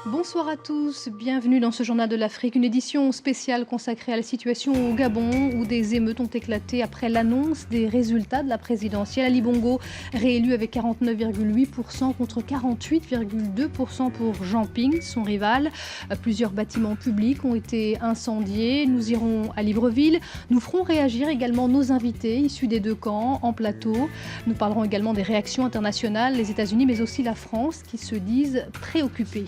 Bonsoir à tous, bienvenue dans ce journal de l'Afrique, une édition spéciale consacrée à la situation au Gabon où des émeutes ont éclaté après l'annonce des résultats de la présidentielle. Ali Bongo réélu avec 49,8% contre 48,2% pour Jean Ping, son rival. Plusieurs bâtiments publics ont été incendiés. Nous irons à Libreville. Nous ferons réagir également nos invités issus des deux camps en plateau. Nous parlerons également des réactions internationales, les États-Unis mais aussi la France qui se disent préoccupés.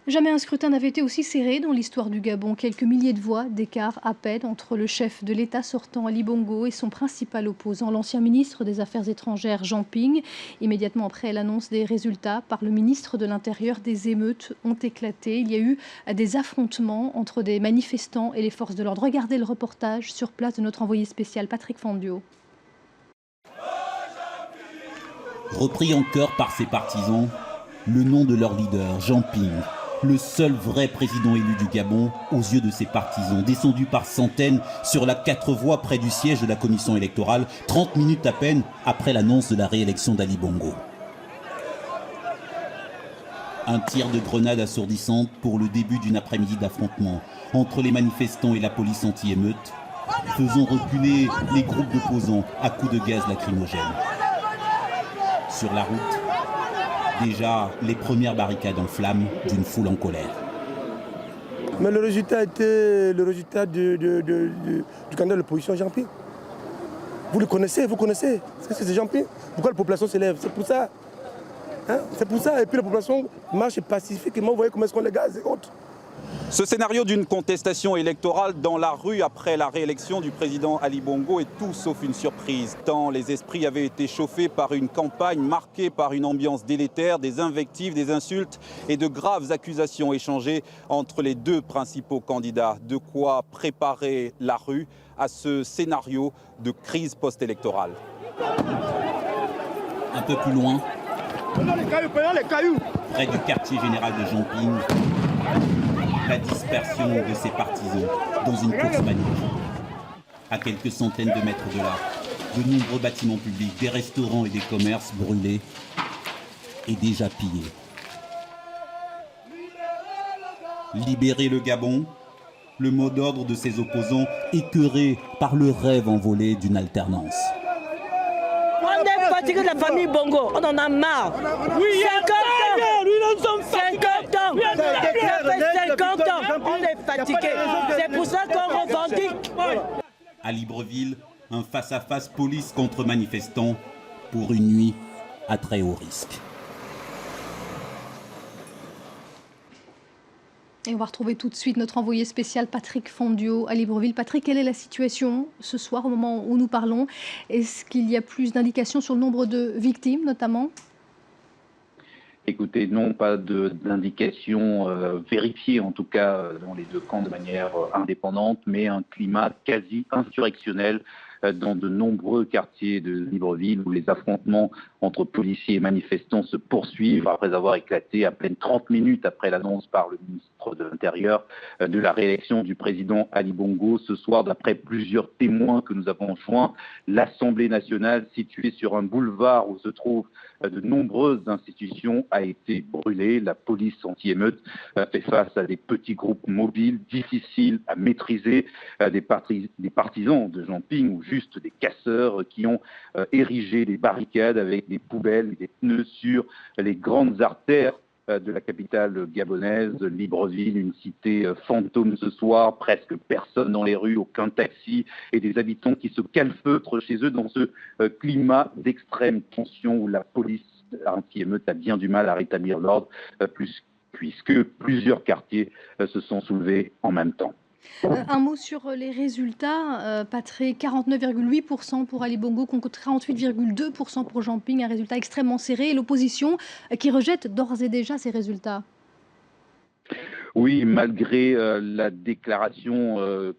Jamais un scrutin n'avait été aussi serré dans l'histoire du Gabon. Quelques milliers de voix d'écart à peine entre le chef de l'État sortant Ali Bongo et son principal opposant, l'ancien ministre des Affaires étrangères Jean Ping. Immédiatement après l'annonce des résultats par le ministre de l'Intérieur, des émeutes ont éclaté. Il y a eu des affrontements entre des manifestants et les forces de l'ordre. Regardez le reportage sur place de notre envoyé spécial Patrick Fandio. Repris en chœur par ses partisans, le nom de leur leader, Jean Ping, le seul vrai président élu du Gabon aux yeux de ses partisans, descendu par centaines sur la 4 voies près du siège de la commission électorale, 30 minutes à peine après l'annonce de la réélection d'Ali Bongo. Un tir de grenade assourdissante pour le début d'une après-midi d'affrontement entre les manifestants et la police anti-émeute, faisant reculer les groupes d'opposants à coups de gaz lacrymogène. Sur la route, déjà les premières barricades en flammes d'une foule en colère. Mais le résultat était le résultat du candidat de l'opposition Jean Ping. Vous le connaissez, vous connaissez. C'est Jean Ping. Pourquoi la population s'élève? C'est pour ça. Hein? C'est pour ça. Et puis la population marche pacifiquement. Vous voyez comment est-ce qu'on les gaz et autres. Ce scénario d'une contestation électorale dans la rue après la réélection du président Ali Bongo est tout sauf une surprise, tant les esprits avaient été chauffés par une campagne marquée par une ambiance délétère, des invectives, des insultes et de graves accusations échangées entre les deux principaux candidats. De quoi préparer la rue à ce scénario de crise post-électorale. Un peu plus loin, près du quartier général de Jean Ping, la dispersion de ses partisans dans une course panique. À quelques centaines de mètres de là, de nombreux bâtiments publics, des restaurants et des commerces brûlés et déjà pillés. Libérer le Gabon, le mot d'ordre de ses opposants écœurés par le rêve envolé d'une alternance. On est fatigué de la famille Bongo, on en a marre. Oui, 50 ans, ça fait 50 ans, on est fatigué. C'est pour ça qu'on revendique. À Libreville, un face-à-face police contre manifestants pour une nuit à très haut risque. Et on va retrouver tout de suite notre envoyé spécial Patrick Fandio à Libreville. Patrick, quelle est la situation ce soir au moment où nous parlons? Est-ce qu'il y a plus d'indications sur le nombre de victimes notamment? Écoutez, non, pas d'indications vérifiées, en tout cas dans les deux camps de manière indépendante, mais un climat quasi insurrectionnel dans de nombreux quartiers de Libreville où les affrontements entre policiers et manifestants se poursuivent après avoir éclaté à peine 30 minutes après l'annonce par le ministre de l'Intérieur de la réélection du président Ali Bongo. Ce soir, d'après plusieurs témoins que nous avons joints, l'Assemblée nationale, située sur un boulevard où se trouvent de nombreuses institutions, a été brûlée. La police anti-émeute fait face à des petits groupes mobiles difficiles à maîtriser, des partisans de Jean Ping ou juste des casseurs qui ont érigé des barricades avec des poubelles et des pneus sur les grandes artères de la capitale gabonaise, Libreville, une cité fantôme ce soir, presque personne dans les rues, aucun taxi et des habitants qui se calfeutrent chez eux dans ce climat d'extrême tension où la police anti-émeute a bien du mal à rétablir l'ordre puisque plusieurs quartiers se sont soulevés en même temps. Un mot sur les résultats, Patrick, 49,8% pour Ali Bongo contre 38,2% pour Jean Ping, un résultat extrêmement serré, et l'opposition qui rejette d'ores et déjà ces résultats. Oui, malgré la déclaration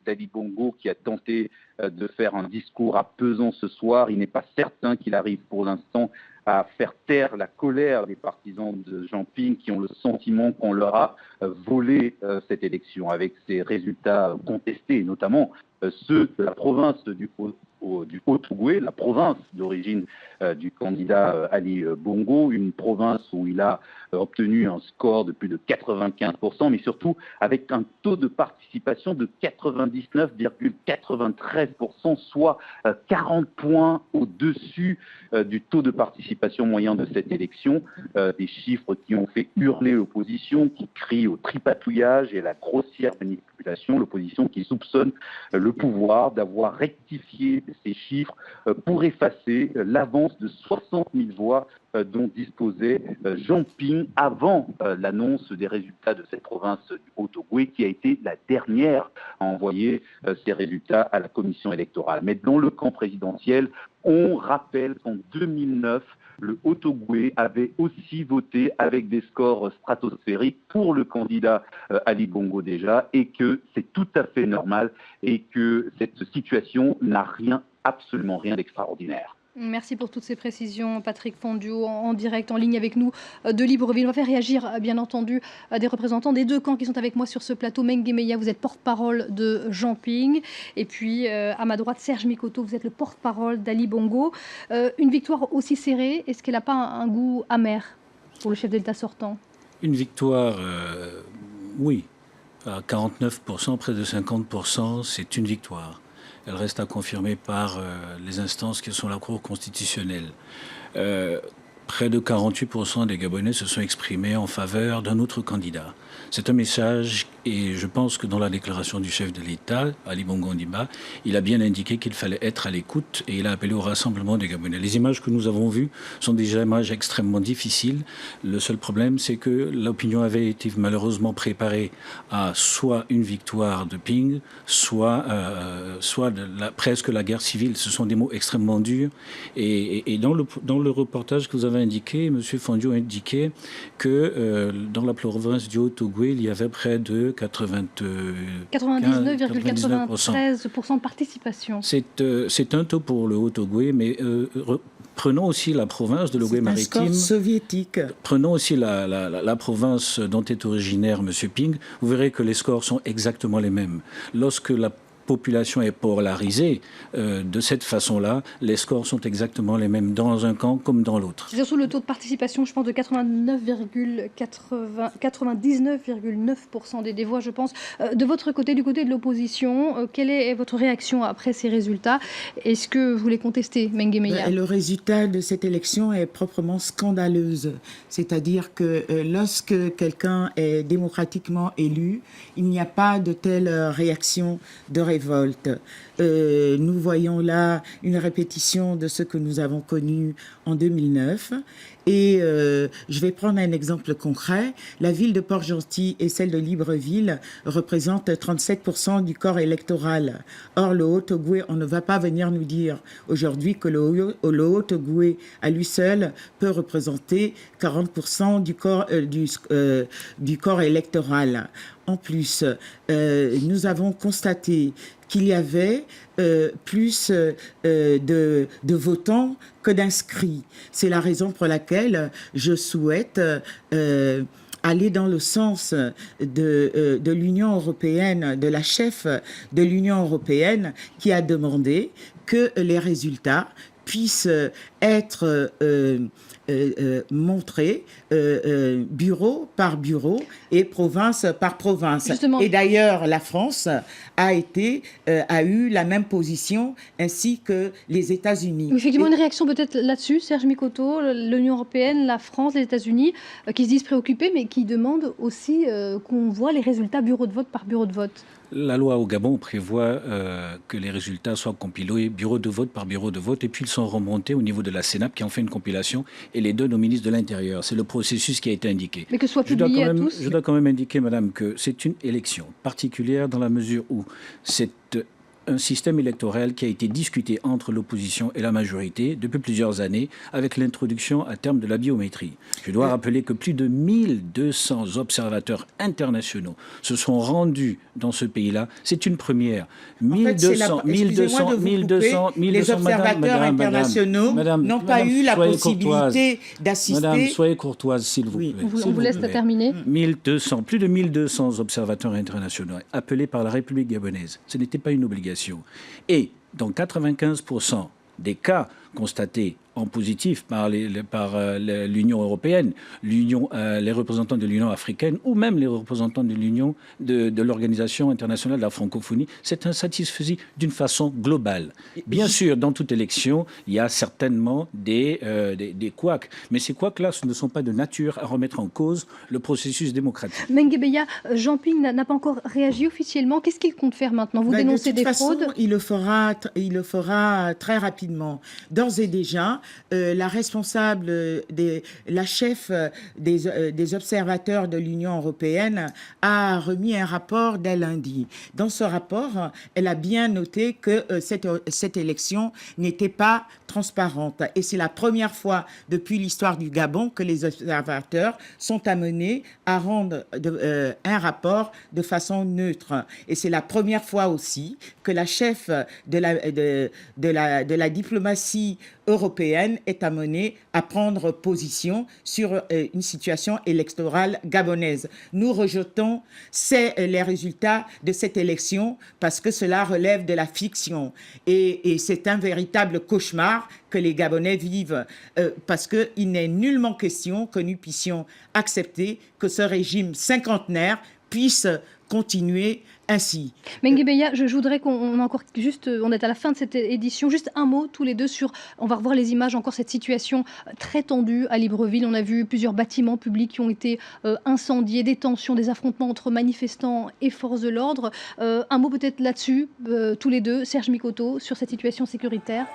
d'Ali Bongo qui a tenté de faire un discours apaisant ce soir, il n'est pas certain qu'il arrive pour l'instant à faire taire la colère des partisans de Jean Ping qui ont le sentiment qu'on leur a volé cette élection avec ces résultats contestés, notamment ceux de la province du du Haut-Ogooué, la province d'origine du candidat Ali Bongo, une province où il a obtenu un score de plus de 95%, mais surtout avec un taux de participation de 99,93%, soit 40 points au-dessus du taux de participation moyen de cette élection. Des chiffres qui ont fait hurler l'opposition, qui crie au tripatouillage et à la grossière manipulation. L'opposition qui soupçonne le pouvoir d'avoir rectifié ces chiffres pour effacer l'avance de 60 000 voix dont disposait Jean Ping avant l'annonce des résultats de cette province du Haut-Ogooué, qui a été la dernière à envoyer ses résultats à la commission électorale. Mais dans le camp présidentiel, on rappelle qu'en 2009, le Haut-Ogooué avait aussi voté avec des scores stratosphériques pour le candidat Ali Bongo déjà, et que c'est tout à fait normal et que cette situation n'a absolument rien d'extraordinaire. Merci pour toutes ces précisions, Patrick Fondiou, en direct, en ligne avec nous de Libreville. On va faire réagir, bien entendu, des représentants des deux camps qui sont avec moi sur ce plateau. Mengue Meïa, vous êtes porte-parole de Jean Ping. Et puis, à ma droite, Serge Mikoto, vous êtes le porte-parole d'Ali Bongo. Une victoire aussi serrée, est-ce qu'elle n'a pas un goût amer pour le chef de l'État sortant? Une victoire, oui. À 49%, près de 50%, c'est une victoire. Elle reste à confirmer par les instances qui sont la Cour constitutionnelle. Près de 48% des Gabonais se sont exprimés en faveur d'un autre candidat. C'est un message, et je pense que dans la déclaration du chef de l'État, Ali Bongo Ondimba, il a bien indiqué qu'il fallait être à l'écoute et il a appelé au rassemblement des Gabonais. Les images que nous avons vues sont des images extrêmement difficiles. Le seul problème, c'est que l'opinion avait été malheureusement préparée à soit une victoire de Ping, soit presque la guerre civile. Ce sont des mots extrêmement durs. Et dans le reportage que vous avez indiqué, M. Fondiou a indiqué que dans la province du Haut-Ogooué, il y avait près de 99,93% de participation. C'est un taux pour le Haut-Ogooué, mais prenons aussi la province de l'Ogooué-Maritime. C'est un score soviétique. Prenons aussi la province dont est originaire M. Ping. Vous verrez que les scores sont exactement les mêmes. Lorsque la population est polarisée de cette façon-là, les scores sont exactement les mêmes dans un camp comme dans l'autre. C'est surtout le taux de participation, je pense, de 99,9% des voix, je pense. De votre côté, du côté de l'opposition, quelle est votre réaction après ces résultats? Est-ce que vous les contestez, Mengue Meïa? Le résultat de cette élection est proprement scandaleuse. C'est-à-dire que lorsque quelqu'un est démocratiquement élu, il n'y a pas de telle réaction de révolte. Nous voyons là une répétition de ce que nous avons connu en 2009. Et je vais prendre un exemple concret. La ville de Port-Gentil et celle de Libreville représentent 37% du corps électoral. Or, le Haut-Ogooué, on ne va pas venir nous dire aujourd'hui que le Haut-Ogooué, à lui seul, peut représenter 40% du corps électoral. En plus, nous avons constaté qu'il y avait plus de votants que d'inscrits. C'est la raison pour laquelle je souhaite aller dans le sens de l'Union européenne, de la chef de l'Union européenne qui a demandé que les résultats puissent être montrés bureau par bureau et province par province. Justement. Et d'ailleurs, la France a eu la même position ainsi que les États-Unis. Effectivement, une réaction peut-être là-dessus, Serge Mikoto, l'Union européenne, la France, les États-Unis, qui se disent préoccupés, mais qui demandent aussi qu'on voit les résultats bureau de vote par bureau de vote. La loi au Gabon prévoit que les résultats soient compilés bureau de vote par bureau de vote et puis ils sont remontés au niveau de la Sénap qui en fait une compilation et les donnent au ministre de l'Intérieur. C'est le processus qui a été indiqué. Mais que ce soit publié à tous. Je dois quand même indiquer, madame, que c'est une élection particulière dans la mesure où c'est un système électoral qui a été discuté entre l'opposition et la majorité depuis plusieurs années avec l'introduction à terme de la biométrie. Je dois rappeler que plus de 1200 observateurs internationaux se sont rendus dans ce pays-là. C'est une première. 1200 observateurs internationaux n'ont pas eu la possibilité d'assister. Madame, soyez courtoise, s'il vous plaît. On vous laisse terminer. Plus de 1200 observateurs internationaux appelés par la République gabonaise. Ce n'était pas une obligation. Et dans 95% des cas constatés en positif par l'Union européenne, les représentants de l'Union africaine ou même les représentants de l'Organisation internationale de la francophonie, c'est insatisfaisant d'une façon globale. Bien sûr, dans toute élection, il y a certainement des couacs, mais ces couacs-là ne sont pas de nature à remettre en cause le processus démocratique. Menguebeya, Jean Ping n'a pas encore réagi officiellement. Qu'est-ce qu'il compte faire maintenant? Vous dénoncez des fraudes? Il le fera très rapidement. D'ores et déjà, la responsable, la chef des observateurs de l'Union européenne a remis un rapport dès lundi. Dans ce rapport, elle a bien noté que cette élection n'était pas transparente. Et c'est la première fois depuis l'histoire du Gabon que les observateurs sont amenés à rendre un rapport de façon neutre. Et c'est la première fois aussi que la chef de la diplomatie européenne est amenée à prendre position sur une situation électorale gabonaise. Nous rejetons les résultats de cette élection parce que cela relève de la fiction. Et c'est un véritable cauchemar que les Gabonais vivent parce qu'il n'est nullement question que nous puissions accepter que ce régime cinquantenaire puisse continuer ainsi. Menguebeya, je voudrais qu'on on est à la fin de cette édition, juste un mot tous les deux sur, on va revoir les images, encore cette situation très tendue à Libreville. On a vu plusieurs bâtiments publics qui ont été incendiés, des tensions, des affrontements entre manifestants et forces de l'ordre. Un mot peut-être là-dessus, tous les deux, Serge Mikoto, sur cette situation sécuritaire.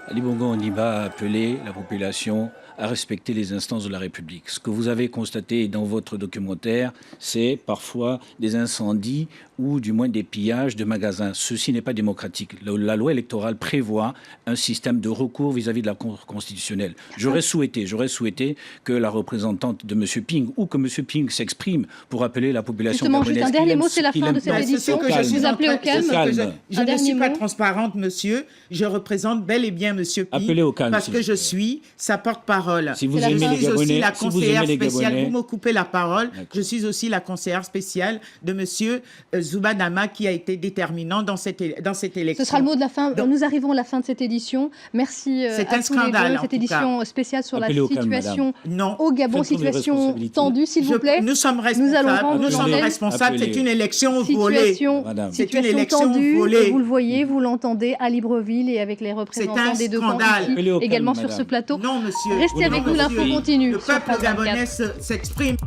Ali Bongo Ondimba a appelé la population à respecter les instances de la République. Ce que vous avez constaté dans votre documentaire, c'est parfois des incendies ou du moins des pillages de magasins. Ceci n'est pas démocratique. La loi électorale prévoit un système de recours vis-à-vis de la Cour constitutionnelle. J'aurais souhaité que la représentante de M. Ping ou que M. Ping s'exprime pour appeler la population gabonaise. Juste un dernier mot, c'est la fin de cette édition. Je vous appelle au calme. Je ne suis pas transparente, monsieur. Je représente bel et bien M. Ping. Appelez au calme. Parce que je suis sa porte-parole. Si vous aimez les Gabonais, aussi la conseillère spéciale. Gabonais, vous me coupez la parole. Je suis aussi la conseillère spéciale de M. Zoubanama qui a été déterminant dans cette élection. Ce sera le mot de la fin. Nous arrivons à la fin de cette édition. Merci à tous les deux. Cette édition spéciale sur la situation au Gabon, situation tendue, s'il vous plaît. Nous sommes responsables. C'est une élection volée. Situation tendue, vous le voyez, vous l'entendez à Libreville et avec les représentants des deux camps ici, également sur ce plateau. Non, monsieur. Restez avec nous, l'info continue. Le peuple gabonais s'exprime.